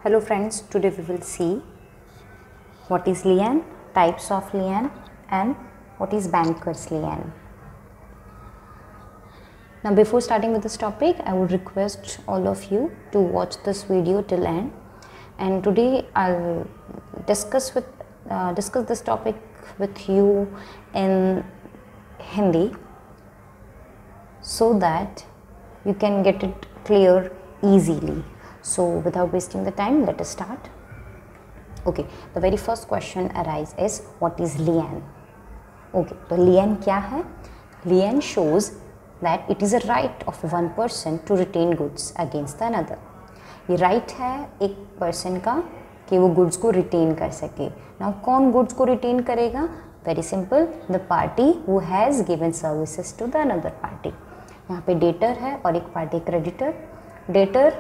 Hello friends, today we will see what is lien, types of lien and what is banker's lien. Now before starting with this topic, I would request all of you to watch this video till end, and today I'll discuss this topic with you in Hindi so that you can get it clear easily. So without wasting the time, let us start. Okay, the very first question arises, what is lien? Okay, तो lien क्या है? Lien shows that it is a right of one person to retain goods against the another. ये right है एक person का कि वो goods को retain कर सके. Now कौन goods को retain करेगा? Very simple, the party who has given services to the another party. यहाँ पे debtor है और एक party creditor. Debtor,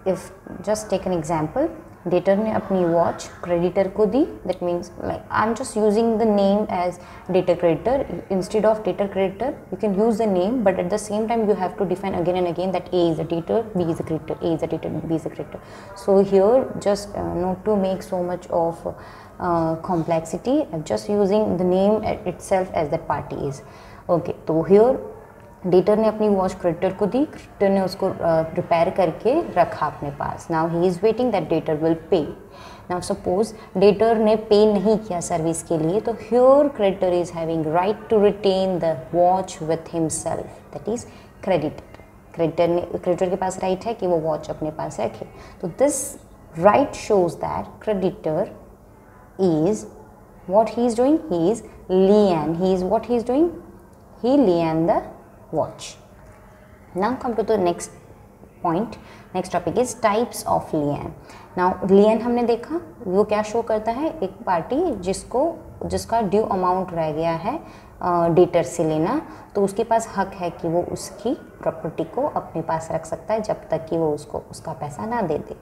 if just take an example, debtor ने अपनी watch creditor को दी. That means like I'm just using the name as debtor creditor instead of debtor creditor. You can use the name, but at the same time you have to define again and again that A is a debtor, B is a creditor, A is a debtor, B is a creditor. So here just not to make so much of complexity, I'm just using the name itself as that party is. Okay, तो here debtor ने अपनी watch creditor को दी, creditor ने उसको repair करके रखा अपने पास. Now he is waiting that debtor will pay. Now suppose debtor ने पे नहीं किया सर्विस के लिए, तो here creditor is having right to retain the watch with himself, that is creditor. Creditor के पास राइट है कि वो वॉच अपने पास रखे. तो this right shows that creditor is what he is doing, he is lien. He is what he is doing, he lien the watch. Now come to the next point. Next topic is types of lien. Now lien हमने देखा, वो क्या show करता है, एक party जिसका due amount रह गया है डेटर से लेना, तो उसके पास हक है कि वो उसकी प्रॉपर्टी को अपने पास रख सकता है जब तक कि वो उसको उसका पैसा ना दे दे.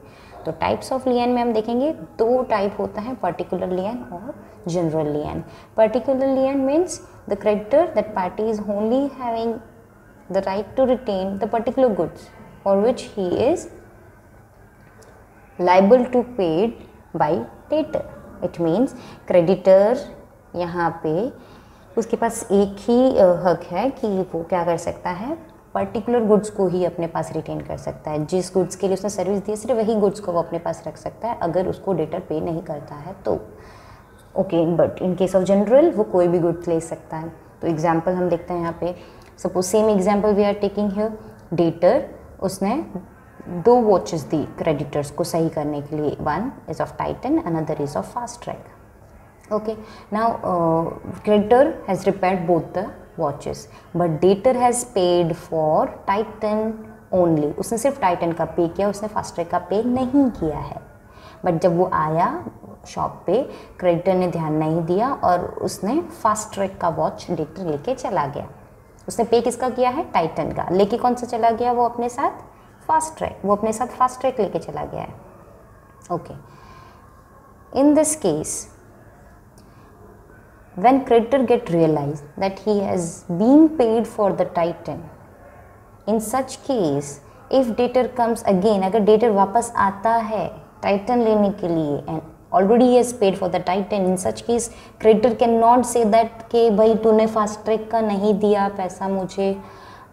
तो टाइप्स ऑफ लियन में हम देखेंगे दो टाइप होता है, पर्टिकुलर लियन और general lien. Particular lien means the creditor, that party is only having the right to retain the particular goods for which he is liable to paid by debtor. It means creditor यहाँ पे उसके पास एक ही हक है कि वो क्या कर सकता है, पर्टिकुलर गुड्स को ही अपने पास रिटेन कर सकता है. जिस गुड्स के लिए उसने सर्विस दी है सिर्फ वही गुड्स को वो अपने पास रख सकता है अगर उसको डेटर पे नहीं करता है तो. Okay, but in case of general वो कोई भी गुड्स ले सकता है. तो एग्जाम्पल हम देखते हैं यहाँ पे. Suppose same example we are taking here. Debtor उसने दो वॉचेस दी क्रेडिटर्स को सही करने के लिए. One is of Titan, another is of fast track. Okay, now creditor has repaired both the watches but debtor has paid for Titan only. उसने सिर्फ Titan का पे किया, उसने फास्ट ट्रैक का पे नहीं किया है. बट जब वो आया शॉप पे, क्रेडिटर ने ध्यान नहीं दिया और उसने फास्ट ट्रैक का वॉच डेटर लेके चला गया. उसने पे किसका किया है, टाइटन का. लेके कौन सा चला गया, वो अपने साथ फास्ट ट्रैक, वो अपने साथ फास्ट ट्रैक लेके चला गया है. Okay, in this case when creditor get realise that he has been paid for the Titan, in such case if debtor comes again, अगर डेटर वापस आता है टाइटन लेने के लिए and already he has paid for the titan, in such case creditor cannot say that कि भाई तूने फास्ट ट्रैक का नहीं दिया पैसा मुझे,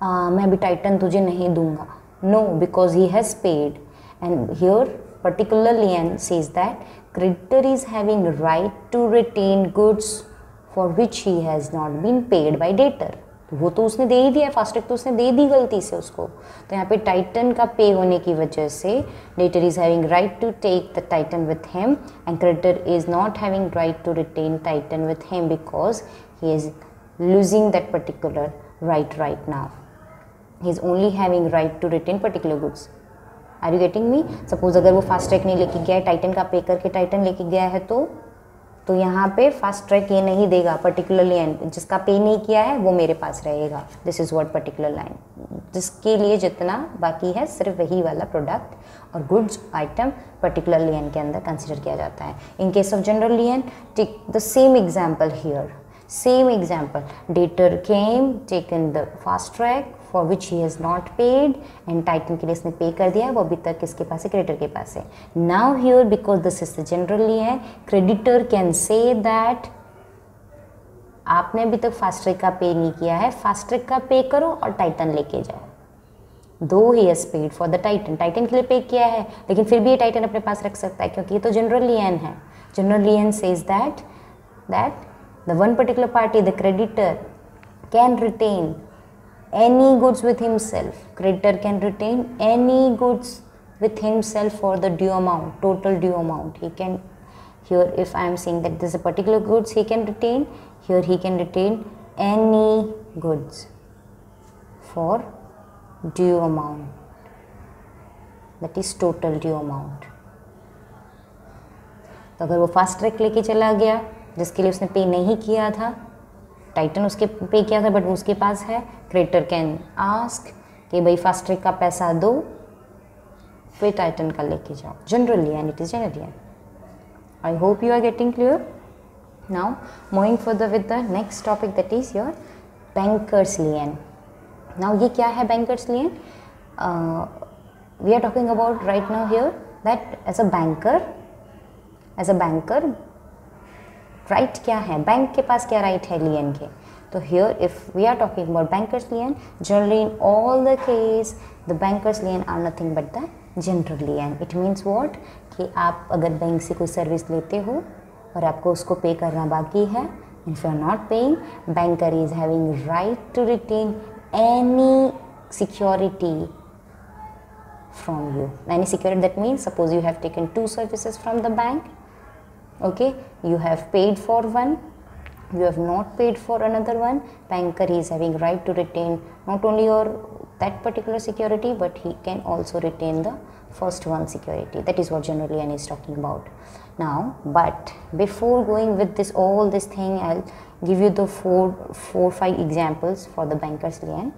मैं भी टाइटन तुझे नहीं दूंगा. No, because he has paid. And here particular lien says that creditor is having right to retain goods for which he has not been paid by debtor. तो वो तो उसने दे ही दिया, फास्ट ट्रैक तो उसने दे दी गलती से उसको. तो यहाँ पे टाइटन का पे होने की वजह से debtor is having right to take the Titan with him and creditor is not having right to retain Titan with him because he is losing that particular right now. He is only having right to retain particular goods. Are you getting me? Suppose अगर वो fast track नहीं लेके गया है, Titan का पे करके Titan लेके गया है, तो यहाँ पे फास्ट ट्रैक ये नहीं देगा, पर्टिकुलर लाइन जिसका पे नहीं किया है वो मेरे पास रहेगा. This is what particular line, जिसके लिए जितना बाकी है सिर्फ वही वाला प्रोडक्ट और गुड्स आइटम पर्टिकुलर लाइन के अंदर कंसिडर किया जाता है. In case of general line, take the same example here. Same example, debtor came, taken the fast track for which he has not paid and titan के लिए इसने पे कर दिया है, वो अभी तक किसके पास है, creditor के पास है. Now here because this is the general lien, creditor can say that आपने अभी तक फास्ट ट्रैक का पे नहीं किया है, फास्ट ट्रैक का पे करो और टाइटन लेके जाओ. दो he has paid for the Titan, Titan के लिए पे किया है लेकिन फिर भी ये टाइटन अपने पास रख सकता है क्योंकि ये तो जनरल लियन है. General lien says that the one particular party, the creditor, can retain any goods with himself. Creditor can retain any goods with himself for the due amount, total due amount. He can, here if I am saying that this is a particular goods he can retain, here he can retain any goods for due amount, that is total due amount. तो अगर वो fast track लेके चला गया जिसके लिए उसने पे नहीं किया था, टाइटन उसके पे किया था बट उसके पास है, क्रेडिटर कैन आस्क कि भाई फास्ट ट्रैक का पैसा दो फिर टाइटन का लेके जाओ. Generally and it is generally. I hope you are getting clear. Now moving further with the next topic that is your banker's lien. Now ये क्या है banker's lien? We are talking about right now here that as a banker right क्या है, bank के पास क्या right है lien के. तो here if we are talking about banker's lien, generally in all the case the banker's lien are nothing but the general lien. It means what कि आप अगर बैंक से कोई सर्विस लेते हो और आपको उसको पे करना बाकी है, if you are not paying, banker is having right to retain any security from you. Any security, that means suppose you have taken 2 services from the bank, okay, you have paid for one, you have not paid for another one, banker is having right to retain not only your that particular security but he can also retain the first one security. That is what general lien is talking about. Now but before going with this all this thing, I'll give you the 4-5 examples for the banker's lien.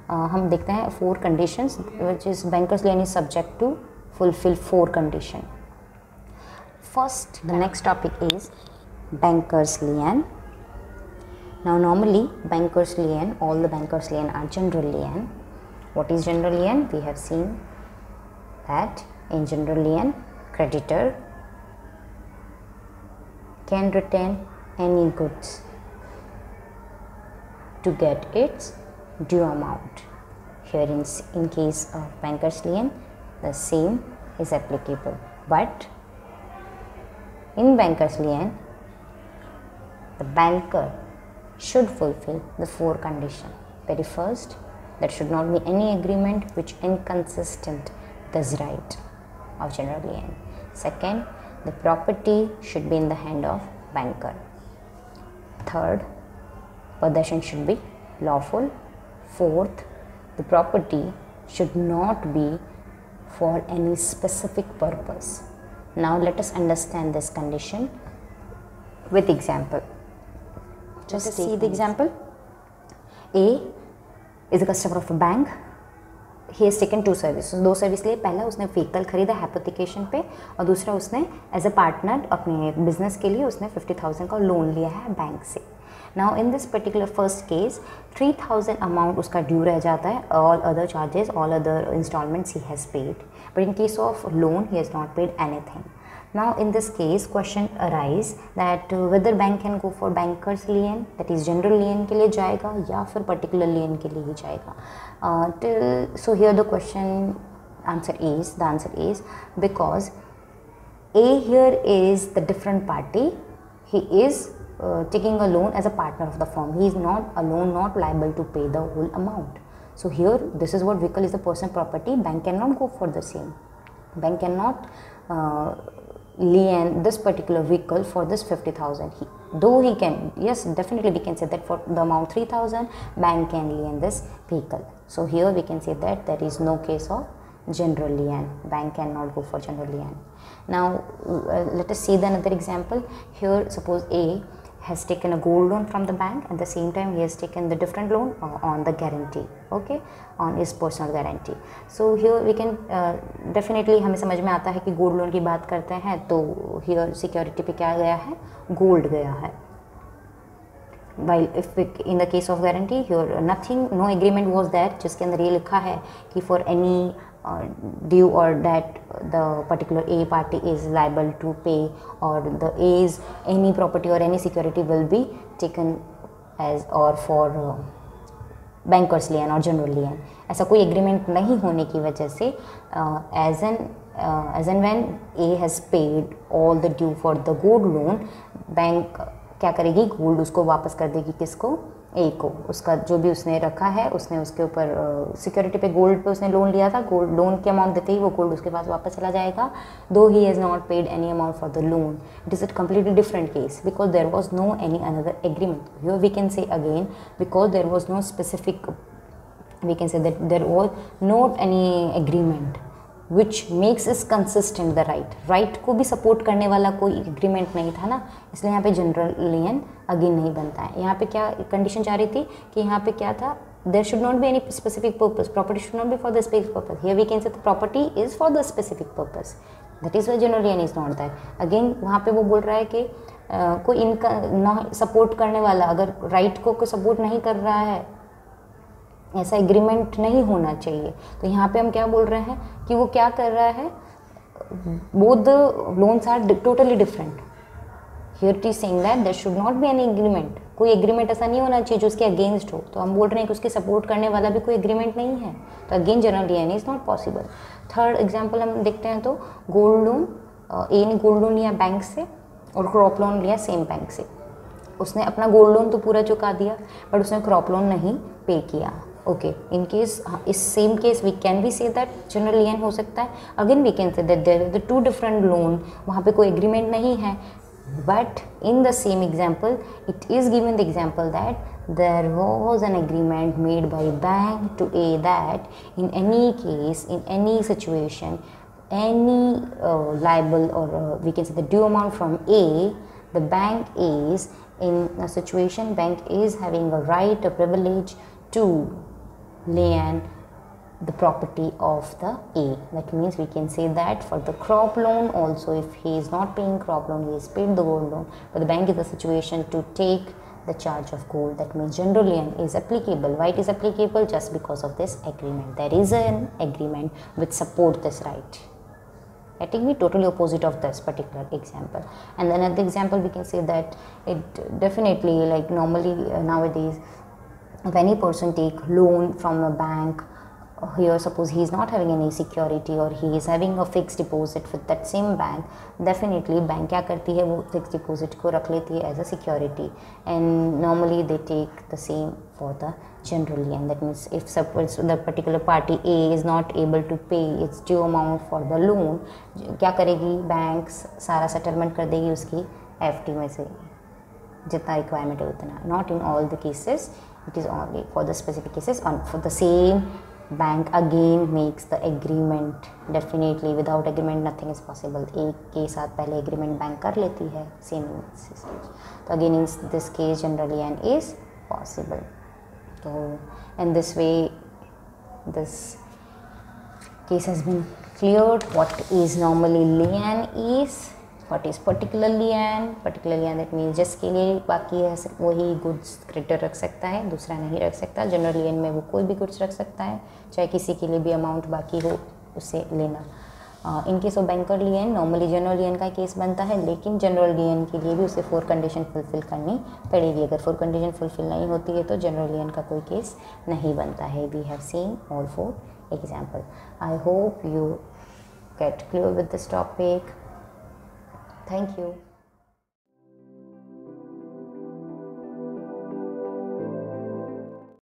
हम देखते हैं 4 conditions which is banker's lien is subject to fulfill 4 condition. First, the next topic is banker's lien. Now normally banker's lien, all the banker's lien are general lien. What is general lien? We have seen that in general lien, creditor can retain any goods to get its due amount. Here in case of banker's lien, the same is applicable. But in banker's lien, the banker should fulfill the 4 conditions. Very first, there should not be any agreement which inconsistent with this right of general lien. Second, the property should be in the hand of banker. Third, possession should be lawful. Fourth, the property should not be for any specific purpose. Now let us understand this condition with example. Just see the example. A is a customer of a bank. He has taken 2 services. 2 service लिए, पहला उसने vehicle खरीदा hypothecation पे और दूसरा उसने as a partner अपने business के लिए उसने 50,000 का लोन लिया है बैंक से. Now in this particular first case 3,000 amount उसका ड्यू रह जाता है, all other charges, all other installments he has paid, but in case of loan he has not paid anything. Now in this case question arise that whether bank can go for banker's lien, that is general lien के लिए जाएगा या फिर particular lien के लिए ही जाएगा. So here the answer is because A here is the different party, he is taking a loan as a partner of the firm. He is not alone, not liable to pay the whole amount. So here this is what vehicle is the personal property. Bank cannot go for the same. Bank cannot lien this particular vehicle for this 50,000. Though he can, yes, definitely we can say that for the amount 3,000 bank can lien this vehicle. So here we can say that there is no case of general lien. Bank cannot go for general lien. Now let us see the another example. Here suppose A has taken a gold loan from the bank, at the same time he has taken the different loan on the guarantee, okay, on his personal guarantee. So here we can definitely हमें समझ में आता है कि gold loan की बात करते हैं तो here सिक्योरिटी पे क्या गया है, गोल्ड गया है. while if in the case of guarantee here nothing, no agreement was there जिसके अंदर ये लिखा है कि for any due or that the particular A party is liable to pay, or the A's any property or any security will be taken as or for banker's lien और general लियन. ऐसा कोई agreement नहीं होने की वजह से as an when A has paid all the due for the gold loan, bank क्या करेगी, गोल्ड उसको वापस कर देगी. किसको? ए को. उसका जो भी उसने रखा है, उसने उसके ऊपर सिक्योरिटी पे गोल्ड पे उसने लोन लिया था, गोल्ड लोन के अमाउंट देते ही वो गोल्ड उसके पास वापस चला जाएगा. दो he has not paid any amount for the loan. It is a completely different case because there was no any another agreement. Here we can say again, because there was no specific, we can say that there was not any agreement which makes is consistent the right. right को भी support करने वाला कोई agreement नहीं था ना, इसलिए यहाँ पे जनरल लियन अगेन नहीं बनता है. यहाँ पे क्या कंडीशन चाह रही थी कि यहाँ पे क्या था, there should not be any specific purpose, property should not be for the specific purpose. Here we can say the property is for the specific purpose. That is why general lien is not that. Again वहाँ पे वो बोल रहा है कि कोई इनका ना सपोर्ट करने वाला, अगर राइट को कोई सपोर्ट नहीं कर रहा है, ऐसा एग्रीमेंट नहीं होना चाहिए. तो यहाँ पे हम क्या बोल रहे हैं कि वो क्या कर रहा है, both the loans are totally different. Here it is saying that there should not be any agreement. कोई एग्रीमेंट ऐसा नहीं होना चाहिए जो उसके अगेंस्ट हो. तो हम बोल रहे हैं कि उसके सपोर्ट करने वाला भी कोई एग्रीमेंट नहीं है. तो again general lien is not possible. Third example हम देखते हैं. तो गोल्ड लोन, ए ने गोल्ड लोन लिया बैंक से और क्रॉप लोन लिया सेम बैंक से. उसने अपना गोल्ड लोन तो पूरा चुका दिया, बट उसने क्रॉप लोन नहीं पे किया. ओके, इन केस इस सेम केस वी कैन भी से दैट जनरल लियन हो सकता है. Again we can say that there is the two different loan, वहाँ पे कोई एग्रीमेंट नहीं है, but in the same example it is given the example that there was an agreement made by bank to A that in any case, in any situation, any liable or we can say the due amount from A, the bank is in a situation, bank is having a right, a privilege to lien the property of the A. That means we can say that for the crop loan also, if he is not paying crop loan, he is paid the gold loan, but the bank is in a situation to take the charge of gold. That means general lien is applicable. Why it is applicable? Just because of this agreement. There is an agreement which support this right. I think we totally opposite of this particular example. And then another example we can say that it definitely, like normally nowadays, if any person take loan from a bank, here suppose he is not having any security or he is having a fixed deposit with that same bank, definitely bank क्या करती है, वो fixed deposit को रख लेती है as a security, and normally they take the same for the general lien. That means if suppose the particular party A is not able to pay its due amount for the loan, क्या करेगी, bank सारा settlement कर देगी उसकी FD में से जितना requirement है उतना. Not in all the cases, it is only for the specific cases. And for the same bank again makes the agreement. Definitely without agreement nothing is possible. एक के साथ पहले agreement bank कर लेती है same instance. तो again in this case general lien is possible. So in this way this case has been cleared. What is normally lien is, what is particular lien. Particular lien that means जिसके लिए बाकी है वही goods creditor रख सकता है, दूसरा नहीं रख सकता. जनरल लियन में वो कोई भी गुड्स रख सकता है, चाहे किसी के लिए भी अमाउंट बाकी हो उससे लेना. In case of banker lien normally general lien का केस बनता है, लेकिन जनरल लियन के लिए भी उसे 4 कंडीशन फुलफिल करनी पड़ेगी. अगर 4 कंडीशन फुलफिल नहीं होती है तो जनरल लियन का कोई केस नहीं बनता है. We have seen all 4 example. I hope you get clear with this topic. Thank you.